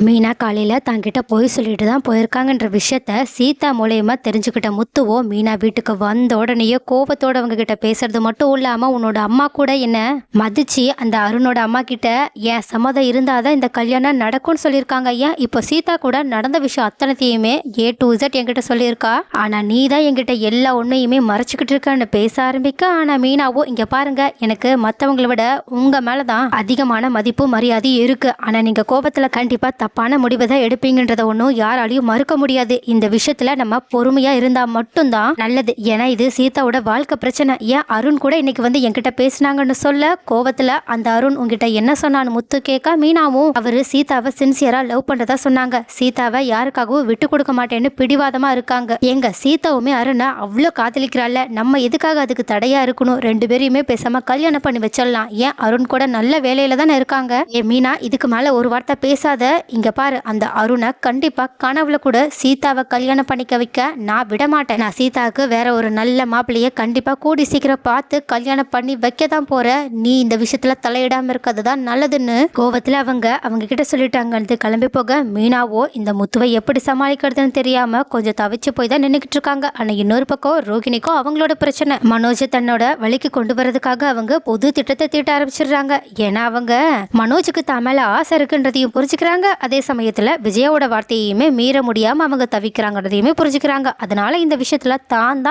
மீனா காலையில் தங்கிட்ட போய் சொல்லிட்டு தான் போயிருக்காங்கன்ற விஷயத்த சீதா மூலயமா தெரிஞ்சுக்கிட்ட முத்துவோ மீனா வீட்டுக்கு வந்த உடனேயே கோபத்தோட அவங்க கிட்ட பேசுறது மட்டும் இல்லாம உன்னோட அம்மா கூட என்ன மதிச்சு அந்த அருணோட அம்மா கிட்ட ஏன் சம்மதம் இருந்தாதான் இந்த கல்யாணம் நடக்கும்னு சொல்லியிருக்காங்க. ஏன் இப்போ சீதா கூட நடந்த விஷயம் அத்தனைத்தையுமே A to Z என்கிட்ட சொல்லியிருக்கா. ஆனா நீ தான் என்கிட்ட எல்லா உண்மையுமே மறைச்சிக்கிட்டு இருக்கன்னு பேச ஆரம்பிக்க. ஆனா மீனாவோ இங்க பாருங்க, எனக்கு மற்றவங்களை விட உங்க மேலதான் அதிகமான மதிப்பு மரியாதை இருக்கு. ஆனா நீங்க கோபத்துல கண்டிப்பா தப்பான முடிவை தான் எடுப்பீங்கன்றத ஒன்றும் யாராலையும் மறுக்க முடியாது. இந்த விஷயத்துல நம்ம பொறுமையா இருந்தா மட்டும்தான் நல்லது. ஏன்னா இது சீதாவோட வாழ்க்கை பிரச்சனை. ஏன் அருண் கூட இன்னைக்கு வந்து என்கிட்ட பேசினாங்கன்னு சொல்ல கோபத்துல அந்த அருண் உங்ககிட்ட என்ன சொன்னான்னு முத்து கேட்க மீனாவும் அவரு சீதாவை சின்சியரா லவ் பண்றதா சொன்னாங்க. சீதாவை யாருக்காகவும் விட்டு கொடுக்க மாட்டேன்னு பிடிவாதமா இருக்காங்க. எங்க சீதாவுமே அருணை அவ்வளோ காதலிக்கிறாள், நம்ம எதுக்காக அதுக்கு தடையா இருக்கணும்? ரெண்டு பேரையுமே பேசாம கல்யாணம் பண்ணி வச்சிடலாம். ஏன் அருண் கூட நல்ல வேலையில தானே இருக்காங்க. ஏ மீனா, இதுக்கு மேல ஒரு வார்த்தை பேசாத. இங்க பாரு, அந்த அருணை கண்டிப்பா கனவுல கூட சீதாவை கல்யாணம் பண்ணிக்க வைக்க நான் விட மாட்டேன். நான் சீதாவுக்கு வேற ஒரு நல்ல மாப்பிள்ளைய கண்டிப்பா கூடி சீக்கிரம் பார்த்து கல்யாணம் பண்ணி வைக்க தான் போற. நீ இந்த விஷயத்துல தலையிடாம இருக்கிறது தான் நல்லதுன்னு கோவத்துல அவங்க கிட்ட சொல்லிட்டாங்க. கிளம்பி போக மீனாவோ இந்த முத்துவை எப்படி சமாளிக்கிறதுன்னு தெரியாம கொஞ்சம் தவிச்சு போய் தான் நின்றுக்கிட்டு இருக்காங்க. ஆனா இன்னொரு பக்கம் ரோகிணிக்கும் அவங்களோட பிரச்சனை. மனோஜ் தன்னோட வழிக்கு கொண்டு வரதுக்காக அவங்க புது திட்டத்தை தீட்ட ஆரம்பிச்சிடுறாங்க. ஏன்னா அவங்க மனோஜுக்கு தான் மேல ஆசை இருக்குன்றதையும் புரிஞ்சுக்கிறாங்க. அதே சமயத்துல விஜயாவோட வார்த்தையுமே மீற முடியாம அவங்க தவிக்கிறாங்கன்றதையுமே புரிஞ்சுக்கிறாங்க. அதனால இந்த விஷயத்துல தான்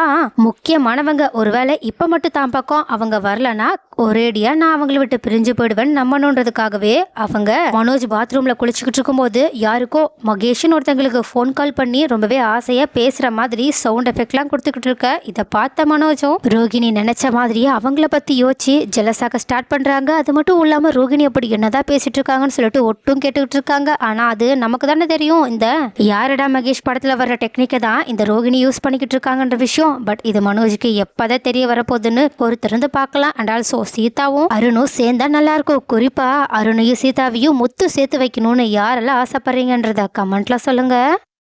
முக்கியமானவங்க. ஒருவேளை இப்ப மட்டும் தான் பக்கம் அவங்க வரலன்னா ஒரேடியா நான் அவங்களை விட்டு பிரிஞ்சு போயிடுவேன் நம்பணுன்றதுக்காகவே அவங்க மனோஜ் பாத்ரூம்ல குளிச்சுக்கிட்டு இருக்கும்போது யாருக்கோ மகேஷன் ஒருத்தங்களுக்கு ஃபோன் கால் பண்ணி ரொம்பவே ஆசையா பேசுற மாதிரி சவுண்ட் எஃபெக்ட்லாம் கொடுத்துக்கிட்டு இருக்க. இதை பார்த்த மனோஜும் ரோகிணி நினைச்ச மாதிரியே அவங்கள பத்தி யோசிச்சு ஜெலஸாக ஸ்டார்ட் பண்றாங்க. அது மட்டும் இல்லாம ரோகிணி அப்படி என்னதான் பேசிட்டு இருக்காங்கன்னு சொல்லிட்டு ஒட்டும் கேட்டுக்கிட்டு இருக்காங்க. ஆனா அது நமக்கு தானே தெரியும், இந்த யாரடா மகேஷ் படத்துல வர்ற டெக்னிக்கை தான் இந்த ரோகிணி யூஸ் பண்ணிக்கிட்டு இருக்காங்கன்ற விஷயம். பட் இது மனோஜுக்கு எப்பதான் தெரிய வரப்போகுதுன்னு பொறுத்திருந்து பார்க்கலாம். அண்ட் ஆல்சோ சீதாவும் அருணும் சேர்ந்தா நல்லா இருக்கும். குறிப்பா அருணையும் சீதாவையும் முத்து சேர்த்து வைக்கணும்னு யாரெல்லாம் ஆசைப்படுறீங்கன்றத கமெண்ட்ல சொல்லுங்க.